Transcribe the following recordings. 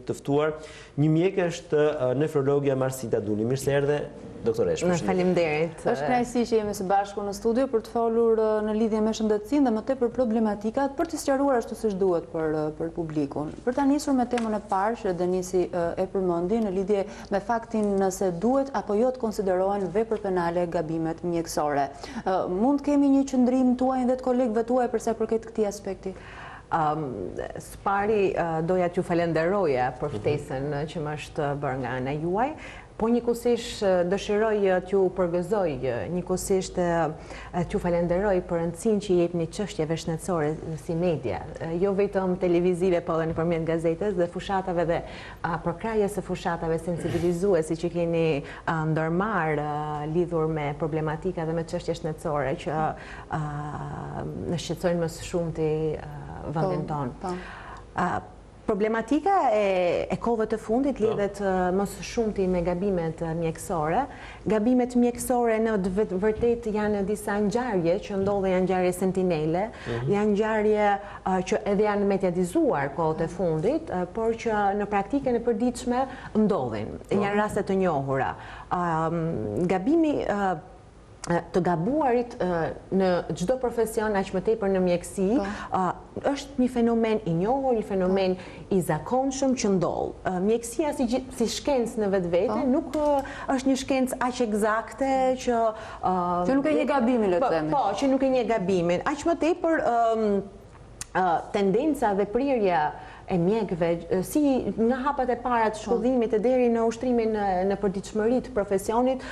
të ftuar. Një mjek është nefrologja Marsita Duli. Mirë se erdhe, doktoresh. Faleminderit. Është kënaqësi që jemi së bashku në studio për të folur në lidhje me shëndetësinë dhe më tepër problematikat për të sqaruar ashtu siç duhet për publikun. Për ta nisur me temën e parë që Denisi e përmendi në lidhje me faktin nëse duhet apo jo të konsiderohen vepër penale gabimet mjekësore. Mund kemi një qëndrim tuaj dhe të kolegëve tuaj për sa përket këtij aspekti? Së pari doja t'ju falenderoja për ftesën që më është bërë nga ana juaj, po njëkohësisht dëshiroj t'ju përgëzoj, njëkohësisht t'ju falenderoj për rëndësinë që jepni çështjeve shëndetësore si media, jo vetëm televizive, po edhe nëpërmjet gazetës dhe fushatave dhe përkrahjes së fushatave sensibilizuese që keni ndërmarr lidhur me problematika dhe me çështje shëndetësore që në shqetësojnë më së shumti vendin tonë. Problematika e kohëve të fundit lidhet më së shumti me gabimet mjekësore. Gabimet mjekësore në vërtet janë disa ngjarje që ndodhen, janë ngjarje sentinele, janë ngjarje që edhe janë mediatizuar kohët e fundit, por që në praktikën e përditshme ndodhin. Janë raste të njohura. Gabimi të gabuarit në çdo profesion, aq më tepër në mjekësi, është një fenomen i njohur, një fenomen i zakonshëm që ndodh. Mjekësia si shkencë në vetvete nuk është një shkencë aq eksakte që nuk e një gabimin, le të themi. Po, që nuk e një gabimin. Aq më tepër tendenca dhe prirja e mjekëve, si nga hapat e para të shkollimit e deri në ushtrimin në përditshmëri të profesionit,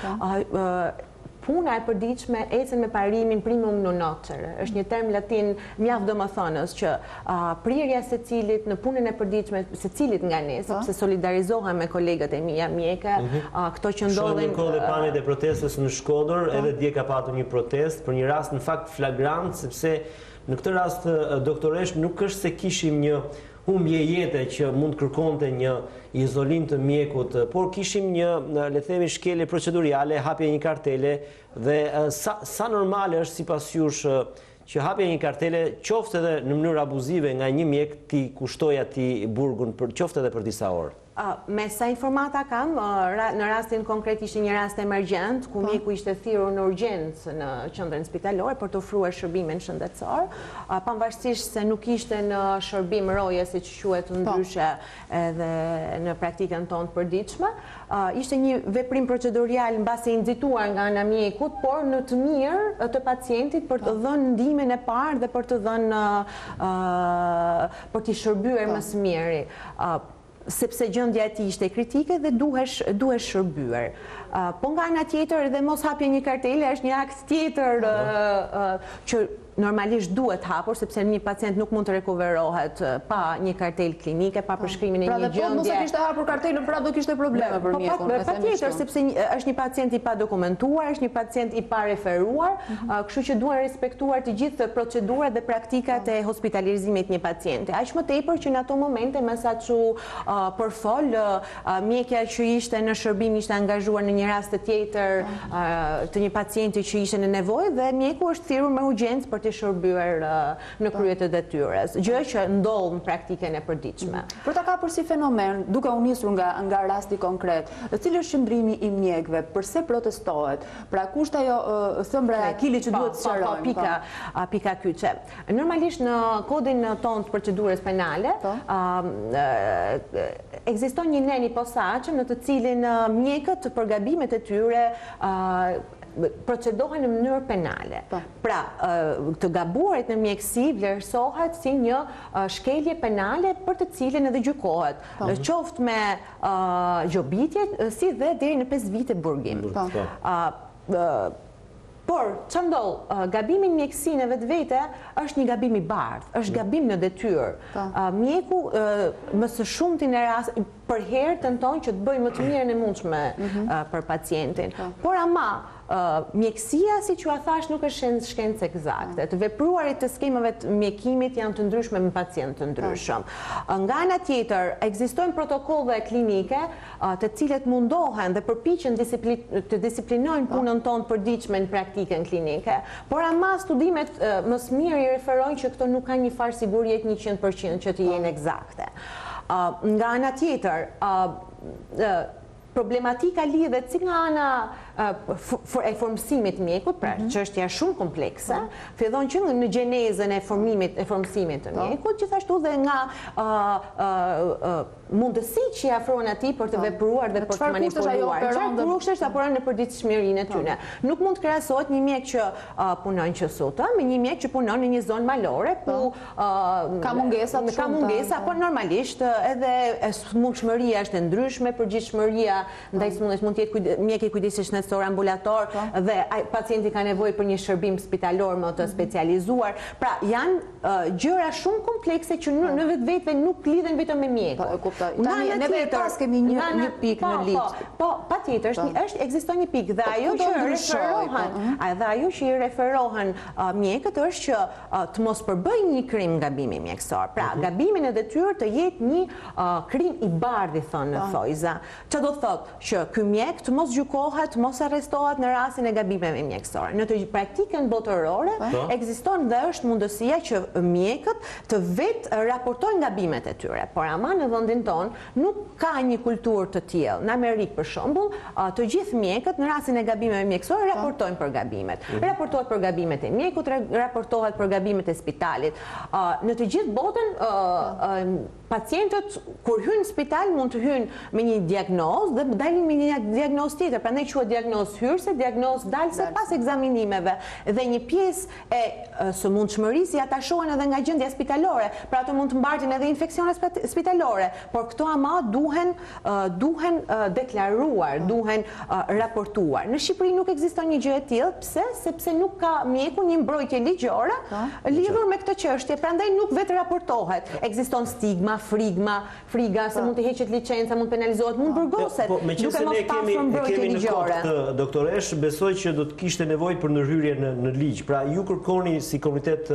puna e përditshme ecën me parimin primum non nocere. Është një term latin mjaft domethënës që prirja secilit në punën e përditshme, secilit nga ne, sepse solidarizohem me kolegët e mia mjekë, këto që ndodhin. Shohim kohë dhe pamjet e protestës në Shkodër, edhe dje ka patur një protest për një rast në fakt flagrant, sepse në këtë rast doktoresh nuk është se kishim një humbje jete që mund kërkonte një izolim të mjekut, por kishim një, le të themi, shkelje procedurale, hapje një kartele dhe sa normale është sipas jush që hapja një kartele qoftë edhe në mënyrë abuzive nga një mjek ti kushtoj atij burgun qoftë edhe për disa orë. Me sa informata kam, në rastin konkret ishte një rast emergjent, ku mjeku ishte thirrur në urgjencë në qendrën spitalore për të ofruar shërbimin shëndetësor, pavarësisht se nuk ishte në shërbim roje, siç quhet ndryshe edhe në praktikën tonë të përditshme. Ishte një veprim procedurial mbasi i nxituar nga ana mjekut, por në të mirë të pacientit për të dhënë ndihmën e parë dhe për të dhënë për t'i shërbyer më së miri. Sepse gjendja e tij ishte kritike dhe duhesh shërbyer. Po nga ana tjetër edhe mos hapje një kartele është një akt tjetër që normalisht duhet hapur, sepse një pacient nuk mund të rekuperohet pa një kartel klinike, pa përshkrimin e një gjendje. Pra dhe po mos e kishte hapur kartelën, pra do kishte probleme për mjekun. Patjetër, sepse është një pacient i pa dokumentuar, është një pacient i pa referuar, kështu që duhen respektuar të gjithë procedurat dhe praktikat e hospitalizimit një pacienti. Aq më tepër që në ato momente mesaçu përfol mjekja që ishte në shërbim ishte angazhuar në një rast tjetër të një pacienti që ishte në nevojë dhe mjeku është thirrur me urgjencë për të shërbyer në krye të detyrës, gjë që ndodh në praktikën e përditshme. Për ta kapur si fenomen, duke u nisur nga rasti konkret, cili është qëndrimi i mjekëve, pse protestohet? Pra kusht ajo thëmbra e akilit që duhet të sqarojmë? Pika kyçe. Normalisht në kodin tonë të procedurës penale ekziston një nen i posaçëm në të cilin mjekët për gabimet e tyre procedohen në mënyrë penale. Pra, të gabuarit në mjekësi vlerësohet si një shkelje penale për të cilën edhe gjykohet. Në qoftë me gjobitje, si dhe deri në 5 vite burgim. Por, që ndodh, gabimi në mjekësi në vetvete është një gabim i bardhë, është gabim në detyrë. Mjeku më së shumtin e rast për herë tenton që të bëjë më të mirën e mundshme për pacientin. Por ama mjekësia, si që a thash, nuk është shkencë eksakte. Të vepruarit të skemave të mjekimit janë të ndryshme me pacientë të ndryshëm. Nga ana tjetër, ekzistojnë protokolle klinike të cilet mundohen dhe përpiqen të disiplinojnë punën tonë përditshme në praktikën klinike. Por ama studimet më së miri referojnë që këto nuk kanë një farë sigurie 100% që të jenë eksakte. Nga ana tjetër, problematika lidhet si nga ana e formësimit mjekut, pra çështja shumë komplekse, fillon që në gjenezën e formësimit të mjekut, gjithashtu dhe nga mundësi që i afrohen atij për të vepruar dhe për të manipuluar. Çfarë kushtesh apo në përditshmërinë e tyre. Nuk mund të krahasohet një mjek që punon që sot me një mjek që punon në një zonë malore ku ka mungesa, po normalisht edhe smundshmëria është e ndryshme, përgjithshmëria ndaj smundjes mund të jetë mjek i kujdesit shëndetësor ambulator dhe pacienti ka nevojë për një shërbim spitalor më të specializuar. Pra janë gjëra shumë komplekse që në vetvete nuk lidhen vetëm me mjekun. Ne vetë pas kemi një pikë në ligj. Po, patjetër, ekziston një pikë dhe ajo që i referohen mjekët është që të mos përbëjnë një krim gabimi mjekësor. Pra, gabimin e detyrë të jetë një krim i bardhë, thonë në thojza. Që do thotë që ky mjek të mos gjykohet, mos arrestohet në rastin e gabimeve mjekësore. Në të praktikën botërore ekziston dhe është mundësia që mjekët të vetë raportojnë gabimet e tyre. Por ama në vendin nuk ka një kulturë të tillë. Në Amerikë, për shembull, të gjithë mjekët në rastin e gabimeve mjekësore raportojnë për gabimet. Raportohet për gabimet e mjekut, raportohet për gabimet e spitalit. Në të gjithë botën, pacientët kur hyjnë në spital mund të hyjnë me një diagnozë dhe dalin me një diagnozë tjetër. Prandaj quhet diagnozë hyrëse, diagnozë dalëse pas ekzaminimeve. Dhe një pjesë e sëmundshmërisë ja tashohen edhe nga gjendja spitalore. Pra ato mund të mbartin edhe infeksione spitalore. Por këto ama duhen deklaruar, duhen raportuar. Në Shqipëri nuk ekziston një gjë e tillë, pse? Sepse nuk ka mjeku një mbrojtje ligjore lidhur me këtë çështje, prandaj nuk vetë raportohet. Ekziston stigma, friga se mund të heqet licenca, mund penalizohet, mund burgoset. Po, meqense ne kemi në kohë këtë doktoresh, besoj që do të kishte nevojë për ndërhyrje në ligj. Pra ju kërkoni si komitet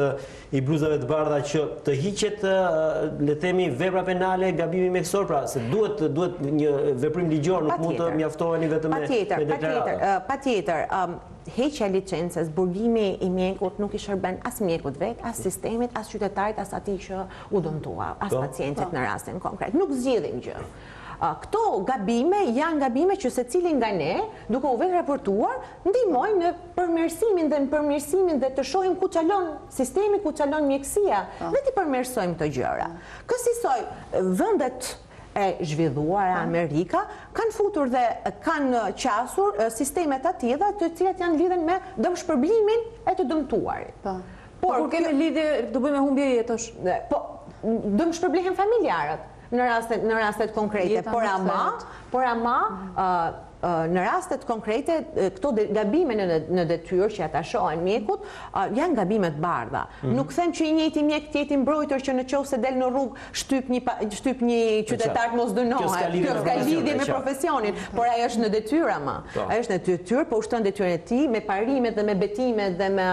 i bluzave të bardha që të hiqet, le të themi, vepra penale, gabimi mjekësor, pra se duhet një veprim ligjor, nuk mund të mjaftoheni vetëm me deklarata. Patjetër, heqja licencës, burgimi i mjekut nuk i shërben as mjekut vetë, as sistemit, as qytetarit, as atij që u dëmtua, as pacientit në rastin konkret. Nuk zgjidhin gjë. Këto gabime janë gabime që secili nga ne, duke u vetë raportuar, ndihmojnë në përmirësimin dhe të shohim ku çalon sistemi, ku çalon mjekësia, dhe t'i përmirësojmë këto gjëra. Kësaj vendet e zhvilluara Amerika kanë futur dhe kanë qasur sistemet atilla të cilat janë lidhen me dëmshpërblimin e të dëmtuarit. Por kur kemi lidhje të bëjmë me humbje jetësh. Po, dëmshpërblihen familjarët në rastet konkrete, por ama në rastet konkrete, këto gabime në detyrë që ata shohen mjekut, janë gabime të bardha. Nuk them që i njëjti mjek të jetë i mbrojtur që nëse del në rrugë shtyp një qytetar mos dënohet. Kjo s'ka lidhje me profesionin, por ai është në detyrë ama. Ai është në detyrë, po ushton detyrën e tij me parimet dhe me betimet dhe me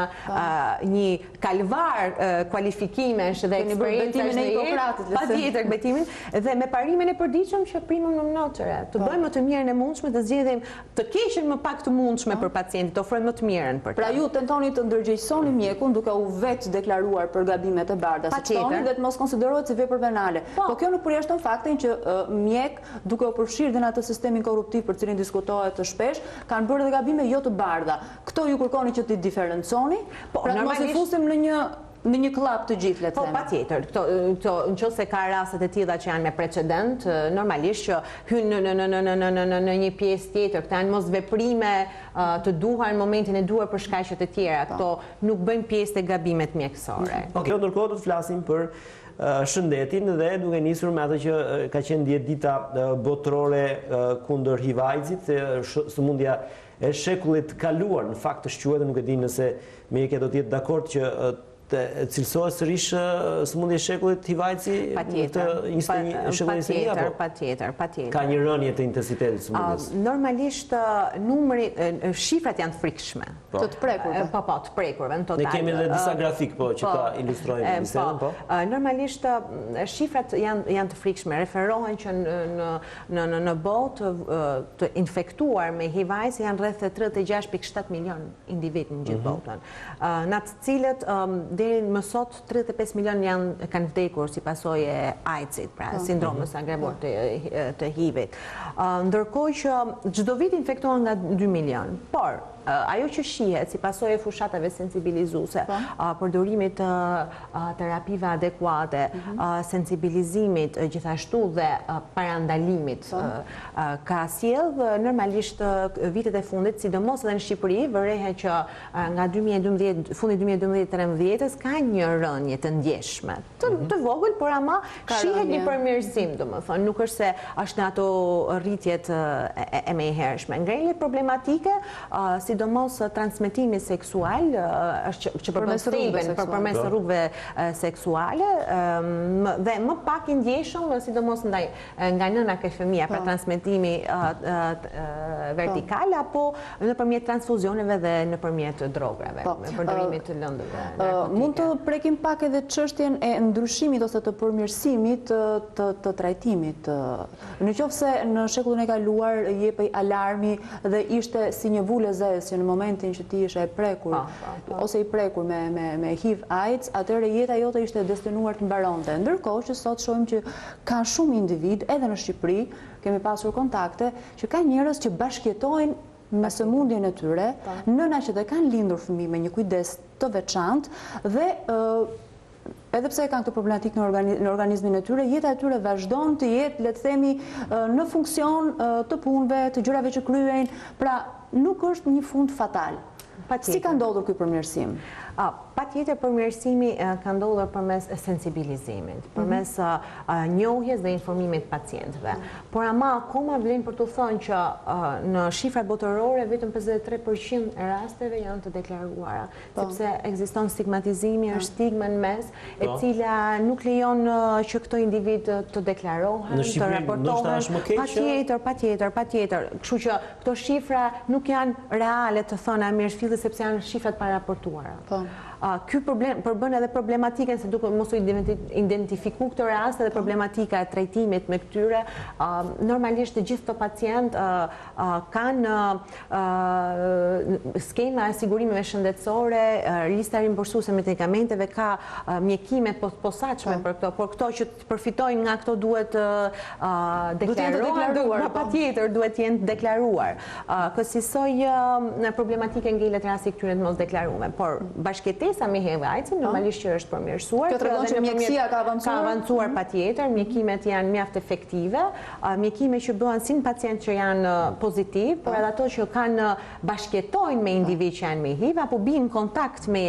një kalvar kualifikimesh dhe eksperiencë në Hipokratit. Patjetër betimin dhe me parimin e përditshëm që primum në notere. Të bëjmë më të mirën e mundshme, të keqen më pak të mundshme për pacientit, të ofrojmë më të mirën për ta. Pra ju tentoni të ndërgjegjësoni mjekun duke u vetë deklaruar për gabimet e bardha, si thoni, dhe të mos konsiderohet si vepër penale. Po kjo nuk përjashton faktin që mjek, duke u përfshirë dhe në atë sistemin korruptiv për cilin diskutohet të shpesh, kanë bërë dhe gabime jo të bardha. Këto ju kërkoni që t'i diferenconi, pra mos i fusim në një klap të gjithë, le të themi. Po, patjetër. Nëse ka rastet e tilla që janë me precedent, normalisht që hynë në një pjesë tjetër, këta janë mos veprime të duhur në momentin e duhur për shkaqe të tjera. Këto nuk bëjnë pjesë të gabimet mjekësore. Okej, ndërkohë do të flasim për shëndetin dhe duke nisur me atë që ka qenë 10 dita botërore kundër HIV-AIDS-it, sëmundja e shekullit kaluar, në fakt të shquhet, nuk e di nëse mjekja do të jetë dakord që të cilësohet sërish sëmundja e shekullit HIV-AIDS-i në këtë 21 Patjetër. Ka një rënje të intensitetit sëmundjes? Normalisht shifrat janë të frikshme. Të prekurve. Po, të prekurve, në total. Ne kemi edhe disa grafik që ta ilustrojnë bisedën, po. Normalisht shifrat janë të frikshme. Referohen që në botë të infektuar me HIV-AIDS janë rreth 36.7 milion individ në gjithë botën. Në të cilët deri më sot 35 milion kanë vdekur si pasojë e AIDS-it, pra sindromës agrevuar të HIV-it. Ndërkohë që çdo vit infektohen nga 2 milion, por ajo që shihet si pasojë e fushatave sensibilizuese, përdorimit të terapive adekuate, sensibilizimit gjithashtu dhe parandalimit ka sjell normalisht vitet e fundit, sidomos edhe në Shqipëri, vërehet që nga 2012, fundi 2012-13 ka një rënje të ndjeshme, të vogël, por ama shihet një përmirësim, domethënë, nuk është se është në ato rritjet e menjëhershme. Ngrelit problematike, sidomos transmetimi seksual, që përmes rrugëve seksuale, dhe më pak i ndjeshëm, sidomos nga nëna ke fëmija, pra transmetimi vertikal, apo nëpërmjet transfuzioneve dhe nëpërmjet drogave, përdorimit të lëndëve narkotike. Mund të prekim pak edhe çështjen e ndryshimit ose të përmirësimit të trajtimit. Nëse në shekullin e kaluar jepej alarmi dhe ishte si një vulë e zezë që në momentin që ti ishe e prekur ose i prekur me HIV/AIDS, atëherë jeta jote ishte destinuar të mbaronte. Ndërkohë që sot shohim që ka shumë individ, edhe në Shqipëri, kemi pasur kontakte, që ka njerëz që bashkëjetojnë me sëmundjen e tyre, nëna që dhe kanë lindur fëmijë me një kujdes të veçantë dhe edhe pse kanë këtë problematik në organizmin e tyre, jeta e tyre vazhdon të jetë, le të themi, në funksion të punëve, të gjërave që kryejnë, pra nuk është një fund fatal. Si ka ndodhur ky përmirësim? Patjetër përmirësimi ka ndodhur përmes sensibilizimit, përmes njohjes dhe informimit pacientëve. Por ama akoma vlen për të thënë që në shifrat botërore vetëm 53% e rasteve janë të deklaruara, sepse ekziston stigmatizimi, është stigma në mes, e cila nuk lejon që këto individ të deklarohen, të raportohen. Patjetër. Kështu që këto shifra nuk janë reale të thëna mirë shfilli sepse janë shifrat paraportuara. Ky problem përbën edhe problematikën se duke mos u identifiku këtë rast edhe problematika e trajtimit me këtyre, normalisht të gjithë të pacient kanë skema e sigurimeve shëndetësore, lista rimbursuese me medikamenteve, ka mjekime posaçme për këto, por këto që të përfitojnë nga këto duhet deklaruar, patjetër duhet të jenë deklaruar. Kësaj problematikën ngelet rasti këtyre të mos deklaruar, por bashkëtesa me HIV/AIDS normalisht që është përmirësuar. Kjo tregon që mjekësia ka avancuar? Ka avancuar patjetër, mjekimet janë mjaft efektive, mjekime që bëhen si në pacient që janë pozitiv, por edhe ato që kanë bashkëtojnë me individ që janë me HIV, apo binë kontakt me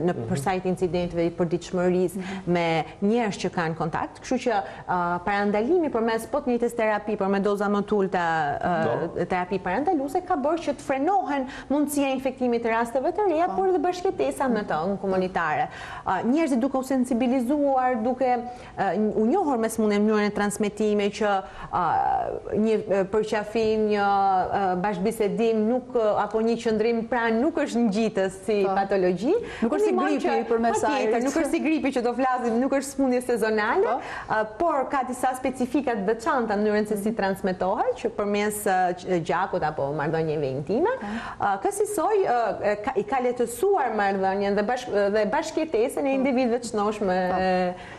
në përsajt incidenteve i përditshmërisë me njerëz që kanë kontakt, kështu që parandalimi përmes po të njëjtës terapi, por me doza më të ulta terapi parandaluese ka bërë që të frenohen mundësia e infektimit të rasteve të reja, por edhe bashkëtesa me të komunitare. Njerëzit duke u sensibilizuar, duke u njohur me sëmundjen, mënyrën e transmetimit, që një përqafim, një bashkëbisedim apo një qëndrim pranë nuk është ngjitës si patologji. Nuk është si gripi përmes ajrit. Nuk është si gripi që do flasim, nuk është sëmundje sezonale, por ka disa specifikat veçanta në mënyrën se si transmetohet, që përmes gjakut apo marrëdhënieve intime. Kësaj i ka lehtësuar marrëdhënien dhe bashkëtesën e individëve të shnosh me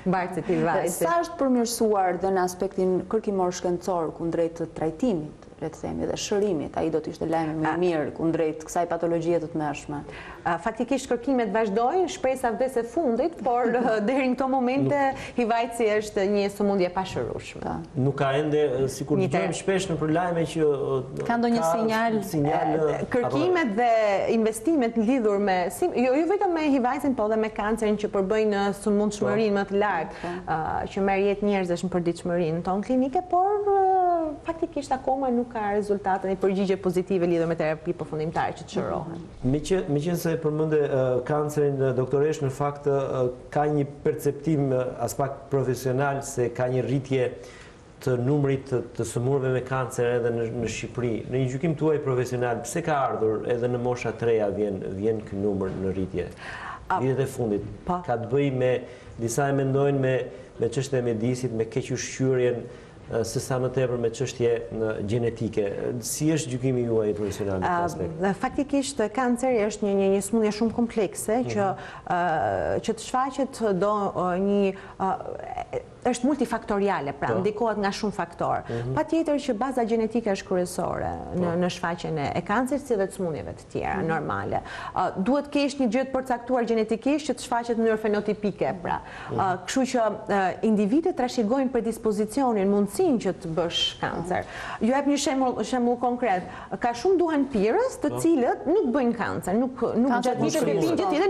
mbartësit i vajzit. Sa është përmirësuar dhe në aspektin kërkimor shkencor kundrejt trajtimit, le të themi, dhe shërimit, ai do të ishte lajmi më i mirë kundrejt kësaj patologjie të tmerrshme? Faktikisht kërkimet vazhdojnë, shpresa vdes e fundit, por deri në këto momente HIV/AIDS është një sëmundje e pashërueshme. Nuk ka ende, sikur dëgjojmë shpesh në lajme që ka ndonjë sinjal. Kërkimet dhe investimet lidhur me jo vetëm me HIV/AIDS-in, po edhe me kancerin që përbëjnë sëmundshmërinë më të lartë, që merr jetë njerëzish në përditshmërinë tonë klinike, por faktikisht akoma nuk ka rezultate një përgjigje pozitive lidhur me terapi përfundimtare që të shërohen. Meqense përmende kancerin, doktoresh, në fakt ka një perceptim as pak profesional se ka një rritje të numrit të sëmurëve me kancer edhe në Shqipëri. Në një gjykim tuaj profesional, pse ka ardhur edhe në mosha 3-ja vjen ky numër në rritje? Vitet e fundit. Ka të bëjë me disa e mendojnë me çështën e mjedisit, me keq ushqyerjen, se sa më tepër me çështje gjenetike. Si është gjykimi juaj profesional në këtë aspekt? Faktikisht kanceri është një smundje shumë komplekse që të shfaqet do një është multifaktoriale, pra ndikohet nga shumë faktor. Patjetër që baza gjenetike është kryesore në shfaqjen e kancerit si dhe të smundjeve të tjera normale. Duhet kesh një gjë të përcaktuar gjenetikisht që të shfaqet në mënyrë fenotipike, pra. Kështu që individët trashëgojnë predispozicionin, mundësinë që të bësh kancer. Ju jap një shembull konkret. Ka shumë duhan pirës, të cilët nuk bëjnë kancer, nuk gjatëvitet dhe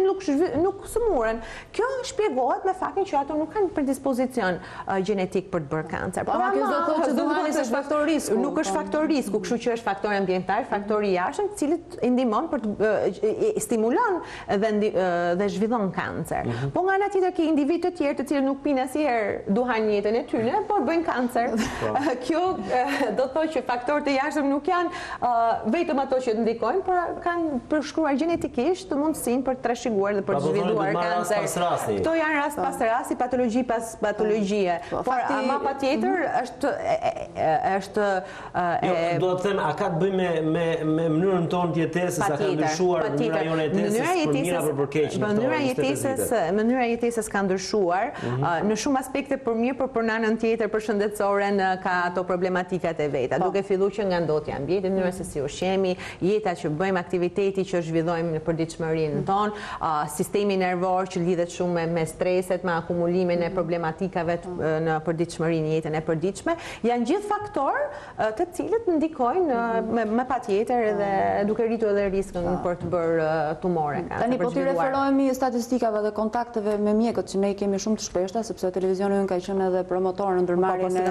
nuk sëmuren. Kjo shpjegohet me faktin që ato nuk kanë predispozicion gjenetik për të bërë kancer. Po, kjo do të thotë që duhani është faktor risku. Nuk është faktor risku, kështu që është faktor ambiental, faktor i jashtëm, i cili ndihmon për të stimulon dhe zhvillon kancer. Po nga ana tjetër ke individ të tjerë të cilët nuk pinë asnjëherë duhan në jetën e tyre, por bëjnë kancer. Kjo do të thotë që faktorët e jashtëm nuk janë vetëm ato që ndikojnë, por kanë përshkruar gjenetikisht mundësinë për të trashëguar dhe për të zhvilluar kancer. Këto janë rast pas rasti, patologji pas patologji. Por ama patjetër është do të them, a ka të bëjë me mënyrën tonë të jetesës, a ka ndryshuar mënyra jone e jetesës për mirë apo për keq? Mënyra e jetesës ka ndryshuar në shumë aspekte për mirë, por për anën tjetër për shëndetësoren ka ato problematikat e veta. Duke filluar që nga ndotja e ambientit, mënyra se si ushqemi, jeta që bëjmë, aktiviteti që zhvillojmë në përditshmërinë tonë, sistemi nervor që lidhet shumë me streset, me akumulimin e problematikave në përditshmërinë, jetën e përditshme, janë gjithë faktor të cilët ndikojnë me patjetër edhe duke rritur edhe riskun për të bërë tumore. Tani po ti referohemi statistikave dhe kontakteve me mjekët që ne kemi shumë të shpeshta, sepse televizioni ynë ka qenë edhe promotor në ndërmarrjen e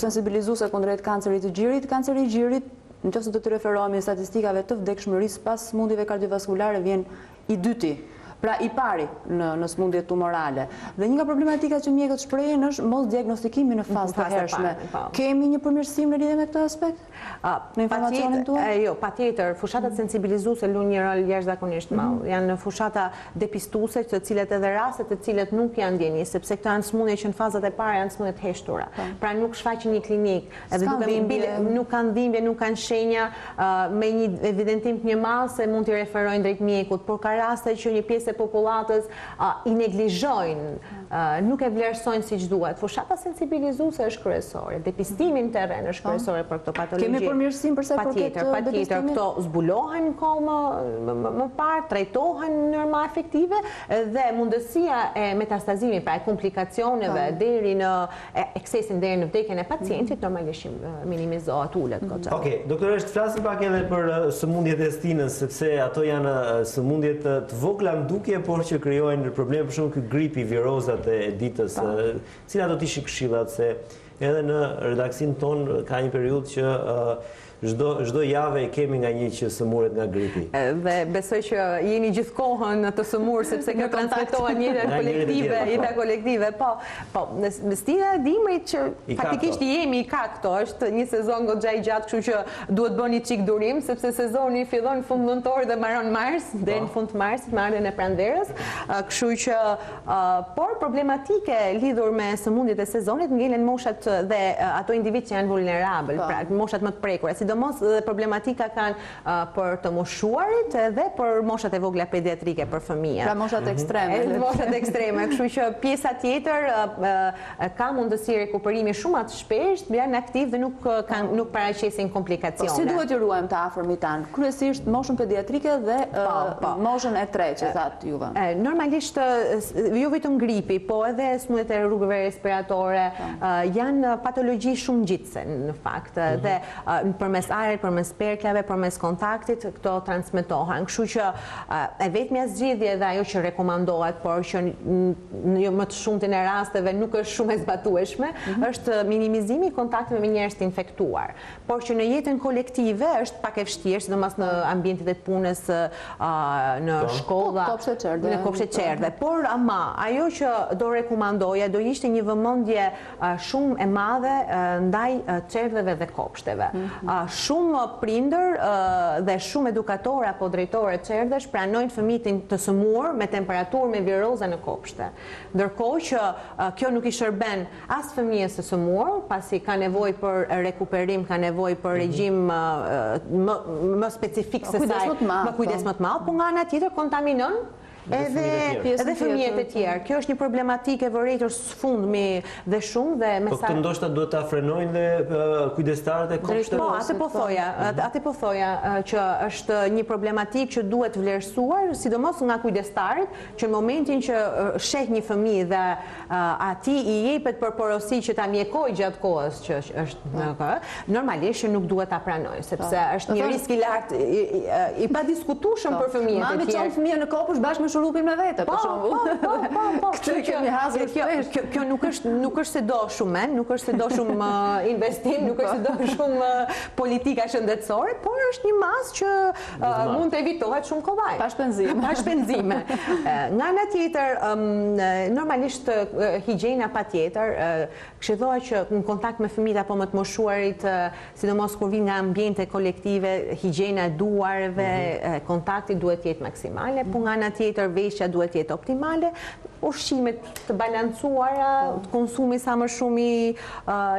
sensibilizuese kundrejt kancerit të gjirit. Kanceri i gjirit, nëse do të referohemi statistikave të vdekshmërisë pas smundjeve kardiovaskulare, vjen i dyti. Pra i pari në smundje tumorale. Dhe një nga problematikat që mjekët shprehin është mos diagnostikimi në fazë të hershme. Kemi një përmirësim në lidhje me këtë aspekt? Në informacionin tuaj? Jo, patjetër, fushatat sensibilizuese luajnë një rol jashtëzakonisht madh. Janë fushat depistuese, të cilat edhe raste të cilat nuk janë ndjenjë, sepse këto janë smundje që në fazat e para janë smundje të heshtura. Pra nuk shfaqen një klinik, edhe duke nuk kanë dhimbje, nuk kanë shenja, me një evidentim të mjaftuar se mund t'i referojnë drejt mjekut, por ka raste që një pjesë e popullatës i neglizhojnë, nuk e vlerësojnë siç duhet. Fushata sensibilizuese është kryesore, depistimi në terren është kryesore për këto patologji. Kemi përmirësim për sa i përket depistimit? Patjetër, këto zbulohen kohë më parë, trajtohen në mënyrë më efektive dhe mundësia e metastazimit, pra e komplikacioneve deri në eksesin deri në vdekjen e pacientit normalisht minimizohet, ulet goxha. Okej, doktoresh, flasim pak edhe për sëmundjet e stinës, sepse ato janë sëmundjet të vogla ndukje, por që krijojnë probleme, për shembull ky gripi, virozat e ditës, cilat do të ishin këshillat, se edhe në redaksin ton ka një periudhë që çdo javë kemi nga një që sëmuret nga gripi. Dhe besoj që jeni gjithkohën të sëmurë, sepse kjo transmetohen jeta kolektive. Po, stina e dimrit që faktikisht jemi i ka këto, është një sezon goxha i gjatë, kështu që duhet bëni çik durim, sepse sezoni fillon në fund nëntor dhe mbaron mars, deri në fund të marsit, me ardhen e pranverës. Kështu që por problematike lidhur me sëmundjet e sezonit ngelen moshat dhe ato individ që janë vulnerabël, pra moshat më të prekura, sidomos dhe problematika kanë për të moshuarit dhe për moshat e vogla pediatrike për fëmijë. Pra moshat ekstreme. Moshat ekstreme, kështu që pjesa tjetër ka mundësi rikuperimi shumë atë shpesht, janë aktiv dhe nuk paraqesin komplikacione. Si duhet të ruajmë të afërmit tanë? Kryesisht moshën pediatrike dhe moshën e tretë, që thatë juve. Normalisht, jo vetëm gripi, po edhe smundjet e rrugëve respiratore, janë patologji shumë ngjitse në fakt, dhe përmes arit, përmes perklave, përmes kontaktit, këto transmetohen. Kështu që e vetmja zgjidhje dhe ajo që rekomandohet, por që më të shumtin e rasteve nuk është shumë e zbatueshme, është minimizimi i kontakteve me njerëz të infektuar. Por që në jetën kolektive është pak e vështirë, sidomos në ambientet e punës, në shkolla, në kopshtet qerdhe. Por ama ajo që do rekomandoja do ishte një vëmendje shumë e madhe ndaj çerdheve dhe kopshteve. Shumë prindër dhe shumë edukatorë apo drejtorë çerdhesh pranojnë fëmijën të sëmurë me temperaturë me viroza në kopshte. Ndërkohë që kjo nuk i shërben as fëmijës së sëmurë, pasi ka nevojë për rekuperim, ka nevojë për regjim më specifik se saj, më kujdes më të madh, por nga ana tjetër kontaminon edhe fëmijët e tjerë. Kjo është një problematikë e vërejtur sfundmi dhe shumë dhe me sa... Po këtë ndoshta duhet ta frenojnë dhe kujdestarët e kopshteve? Po, atë po thoja që është një problematikë që duhet vlerësuar, sidomos nga kujdestarët, që në momentin që sheh një fëmijë dhe atij i jepet përporosi që ta mjekojë gjatë kohës që është normalisht që nuk duhet ta pranojë, sepse është një risk i lartë i padiskutueshëm për fëmijët e tjerë. Mami çon fëmijën në kopshtë bashkë me shurupin me vete, për shembull. Kjo nuk është se do shumë men, nuk është se do shumë investim, nuk është se do shumë politika shëndetësore, por është një masë që mund të evitohet shumë kollaj. Pa shpenzime. Nga ana tjetër, normalisht higjiena patjetër, këshillohet që në kontakt me fëmijët apo më të moshuarit, sidomos kur vijnë nga ambiente kolektive, higjiena e duarve, kontakti duhet të jetë maksimale, por nga ana tjetër veshja duhet të jetë optimale, ushqimet të balancuara, konsumi sa më shumë i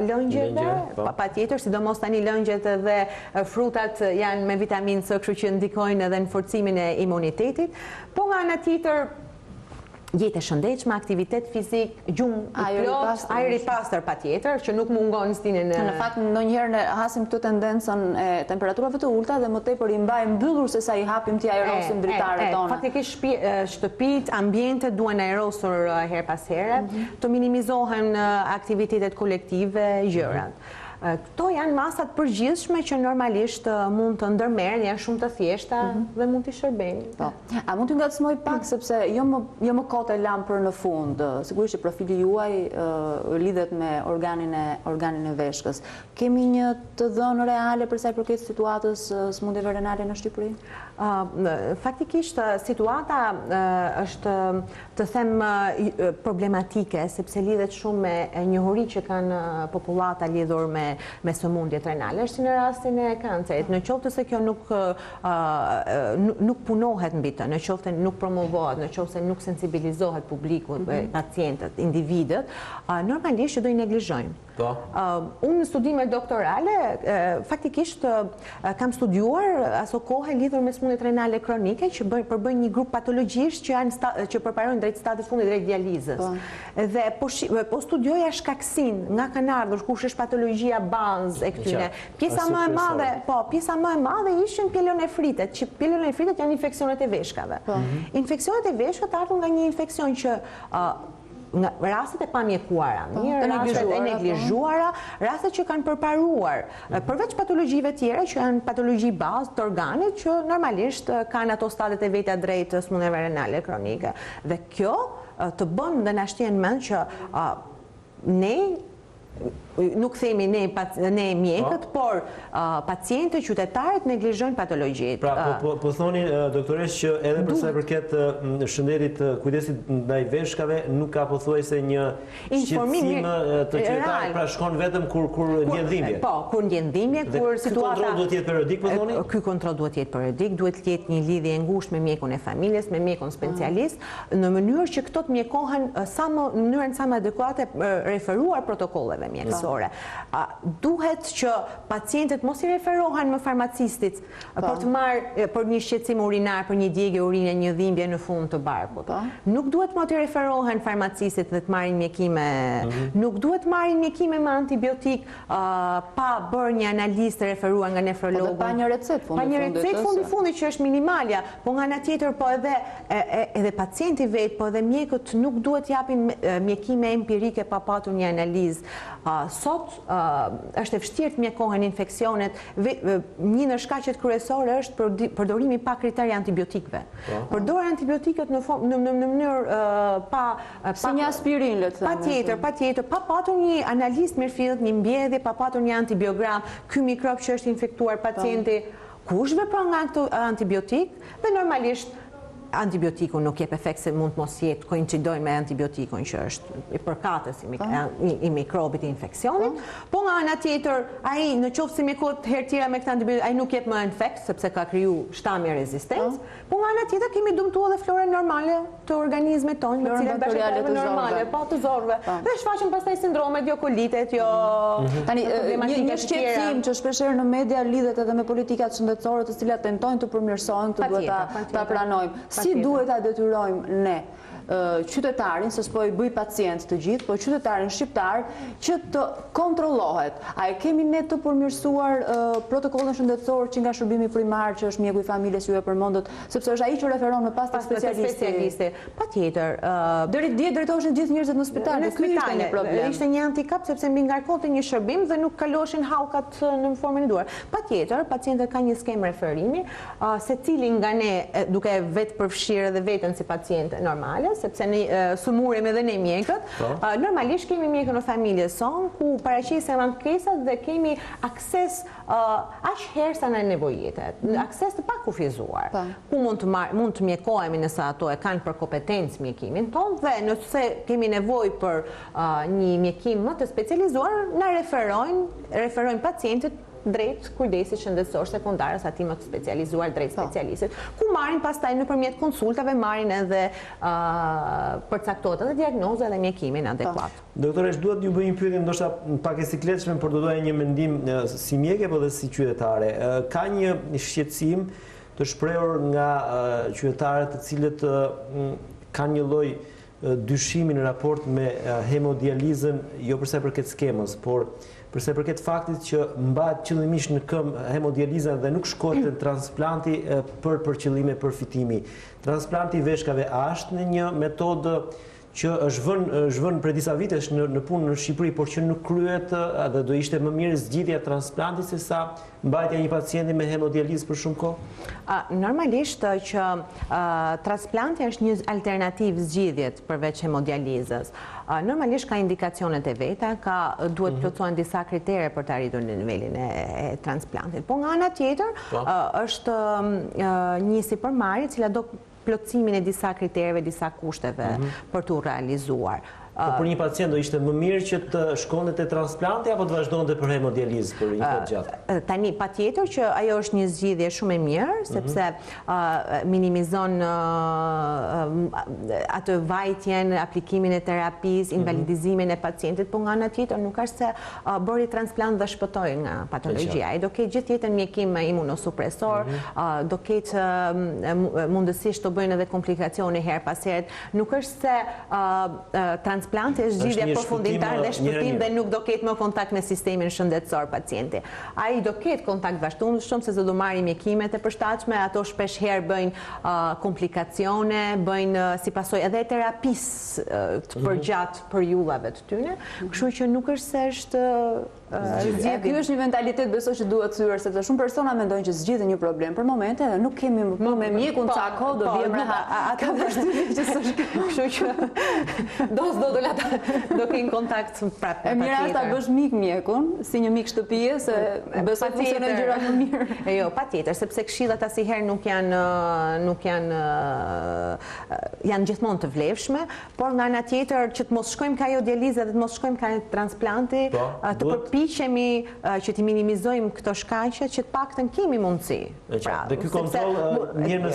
lëngjeve, patjetër, sidomos tani lëngjet dhe frutat janë me vitaminë C, kështu që ndikojnë edhe në forcimin e imunitetit, po nga ana tjetër jetë e shëndetshme, aktivitet fizik, gjumë i plot, ajri i pastër patjetër, që nuk mungon stinën e... Në fakt, ndonjëherë ne hasim këtë tendencën e temperaturave të ulta dhe më tepër i mbajmë mbyllur se sa i hapim t'i aerosim dritaret tona. Faktikisht shtëpit, ambientet duhen aerosur her pas here, të minimizohen aktivitetet kolektive, gjërat. Këto janë masat përgjithshme që normalisht mund të ndërmerren, janë shumë të thjeshta dhe mund t'i shërbejnë. A mund t'ju ngacmoj pak, sepse jo më kote lam për në fund, sigurisht që profili juaj lidhet me organin e veshkës. Kemi një të dhënë reale për sa i përket situatës sëmundjeve renale në Shqipëri? Faktikisht situata është të them problematike, sepse lidhet shumë me njohuri që kanë popullata lidhur me sëmundjet renale, është si në rastin e kancerit. Në qoftë se kjo nuk punohet mbi të, në qoftë nuk promovohet, në qoftë se nuk sensibilizohet publiku, pacientët, individët, normalisht që do i neglizhojnë. Unë në studime doktorale, faktikisht kam studiuar aso kohë lidhur me sëmundjet renale kronike që përbëjnë një grup patologjish që përparojnë drejt stadit fundit drejt dializës. Dhe po studioja shkaksin nga kanë ardhur kush është patologjia bazë e këtyre. Pjesa më e madhe ishin pielonefritet, që pielonefritet janë infeksionet e veshkave. Infeksionet e veshkave ardhur nga një infeksion që rastet e pamjekuara, rastet e neglizhuara, rastet që kanë përparuar, përveç patologjive tjera që janë patologji bazë të organit që normalisht kanë ato stadet e veta drejt sëmundjeve renale kronike. Dhe kjo të bën dhe na shtjen mend që ne nuk themi ne mjekët, por pacientët, qytetarët neglizhojnë patologjitë. Pra, po thoni, doktoresh, që edhe për sa i përket shëndetit kujdesit ndaj veshkave, nuk ka pothuajse një shqetësim të qytetarët, pra shkon vetëm kur ndjen dhimbje. Po, kur ndjen dhimbje, kur situata... Ky kontroll duhet të jetë periodik, po thoni? Ky kontroll duhet të jetë periodik, duhet të jetë një lidhje e ngushtë me mjekun e familjes, me mjekun specialist, në mënyrë që këto të mjekohen në mënyrën sa më adekuate referuar protokolleve mjekësore. Duhet që pacientët mos i referohen më farmacistit për të marrë për një shqetësim urinar, për një djegje urine, një dhimbje në fund të barkut. Nuk duhet më të referohen farmacistit dhe të marrin mjekime, nuk duhet marrin mjekime me antibiotik pa bërë një analizë të referuar nga nefrologu. Pa një recet fundi që është minimalja, po nga ana tjetër po edhe pacienti vetë, po edhe mjekët nuk duhet japin mjekime empirike pa patur një analizë. Sot është e vështirë të mjekohen infeksionet. Një në shkaqet kryesore është përdorimi pa kriterje antibiotikëve. Përdorë antibiotikët në mënyrë pa... Si një aspirin, le të thënë. Patjetër, pa patur një analist mirëfillt, një mbjedhje, pa patur një antibiogram, ky mikrob që është infektuar pacienti, kush vepron nga këto antibiotik, dhe normalisht antibiotiku nuk jep efekt se mund të mos jetë koincidojnë me antibiotikun që është i përkatës i mikrobit i infeksionit, po nga ana tjetër ai në qoftë se mjekot herë tjera me këtë antibiotik ai nuk jep më efekt sepse ka kriju shtamje rezistencë, po nga ana tjetër kemi dëmtuar edhe florën normale të organizmit tonë, me cilën bashkëpunojnë normale, po të zorëve. Dhe shfaqen pastaj sindromet, jo kolitet, jo tani një shqetësim që shpeshherë në media lidhet edhe me politikat shëndetësore të cilat tentojnë të përmirësojnë, të duhet ta pranojmë. Si duhet ta detyrojmë ne qytetarin, se s'po i bëj pacient të gjithë, po qytetarin shqiptar që të kontrollohet. A e kemi ne të përmirësuar protokollin shëndetësor që nga shërbimi primar që është mjeku i familjes ju e përmendët, sepse është ai që referon më pas te specialisti. Patjetër. Deri dje drejtoheshin gjithë njerëzit në spital. Ky ishte një problem. Ishte një handicap sepse mbi ngarkonte një shërbim dhe nuk kaloshin hallkat në formën e duar. Patjetër, pacientët kanë një skemë referimi, secili nga ne duke vetë përfshirë edhe veten si paciente normale, sepse ne sumurim edhe ne mjekët. Normalisht kemi mjekën në familjes son ku paraqisen ankesat dhe kemi akses aq herë sa na nevojitet. Akses të pakufizuar. Ku mund të mjekohemi nëse ato e kanë për kompetencë mjekimin ton dhe nëse kemi nevojë për një mjekim më të specializuar, na referojnë pacientët drejt kujdesit shëndetësor sekondar ose atij më të specializuar drejt specialistit, ku marrin pastaj nëpërmjet konsultave marrin edhe përcaktohet edhe diagnozë dhe mjekimin adekuat. Doktoresh, duhet ju bëj një pyetje ndoshta pak e sikletshme, por do doja një mendim si mjeke po dhe si qytetare. Ka një shqetësim të shprehur nga qytetarët të cilët kanë një lloj dyshimi në raport me hemodializën, jo përsa i përket skemës, por përsa i përket faktit që mbahet qëllimisht në këmbë hemodializa dhe nuk shkohet në transplanti për qëllime përfitimi. Transplanti i veshkave është në një metodë që është vënë për disa vitesh në punë në Shqipëri, por që nuk kryhet dhe do ishte më mirë zgjidhja e transplantit se sa mbajtja një pacienti me hemodializë për shumë kohë? Normalisht që transplanti është një alternativë zgjidhjet përveç hemodializës. Normalisht ka indikacionet e veta, duhet plotësojnë disa kritere për të arritur në nivelin e transplantit. Po nga ana tjetër, është një sipërmarrje e cila do plotësimin e disa kritereve, disa kushteve për të realizuar. Për një pacient do ishte më mirë që të shkonte te transplanti apo të vazhdonte për hemodializë për një kohë gjatë? Tani patjetër që ajo është një zgjidhje shumë e mirë, sepse minimizon atë vajtjen, aplikimin e terapisë, invalidizimin e pacientit, por nga ana tjetër nuk është se bëri transplant dhe shpëtoi nga patologjia. Ai do ketë gjithë jetën mjekim imunosupresor, do ketë mundësisht të bëjnë edhe komplikacione her pas here. Nuk është se transplanti është zgjidhje përfundimtare dhe shpëtim dhe nuk do ketë më kontakt me sistemin shëndetësor pacienti. Ai do ketë kontakt vazhdueshëm se do marrë mjekimet e përshtatshme, ato shpesh herë bëjnë komplikacione, bëjnë si pasojë edhe terapisë të përgjatë periudhave të tyre, kështu që nuk është se është ky është një mentalitet besoj që duhet thyer, sepse shumë persona mendojnë që zgjidhin një problem për momente dhe nuk kemi më me mjekun ca kohë do vjem atë vështirë që s'është. Kështu që do kenë kontakt prapë. E mira ta bësh mik mjekun, si një mik shtëpie, se besoj funksionojnë gjërat më mirë. Jo, patjetër, sepse këshillat asnjëherë nuk janë gjithmonë të vlefshme, por nga ana tjetër që të mos shkojmë ka hemodializë dhe të mos shkojmë ka transplanti, të përpiqemi që të minimizojmë këto shkaqe që të paktën kemi mundësi. Dhe ky kontroll mirë në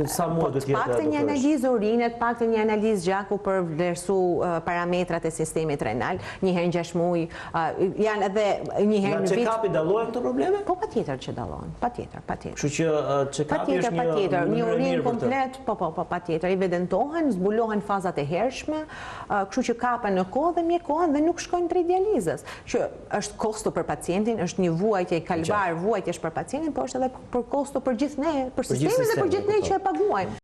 sa muaj do të jetë? Paktën një analizë urine, paktën një analizë gjaku për vlerësu parametrat e sistemit renal, një herë në 6 muaj, janë edhe një herë në vit. Nga check-upi dallohen këto probleme? Po patjetër që dallohen, patjetër. Kështu që check-upi është një urinë komplet, po patjetër, evidentohen, zbulohen fazat e hershme, kështu që kapen në kohë dhe mjekohen dhe nuk shkojnë drejt dializës, që është kosto për pacientin, është një vuajtje kalvar, vuajtje për pacientin, por është edhe për kosto për gjithë ne, për sistemin dhe për gjithë ne që e paguajmë.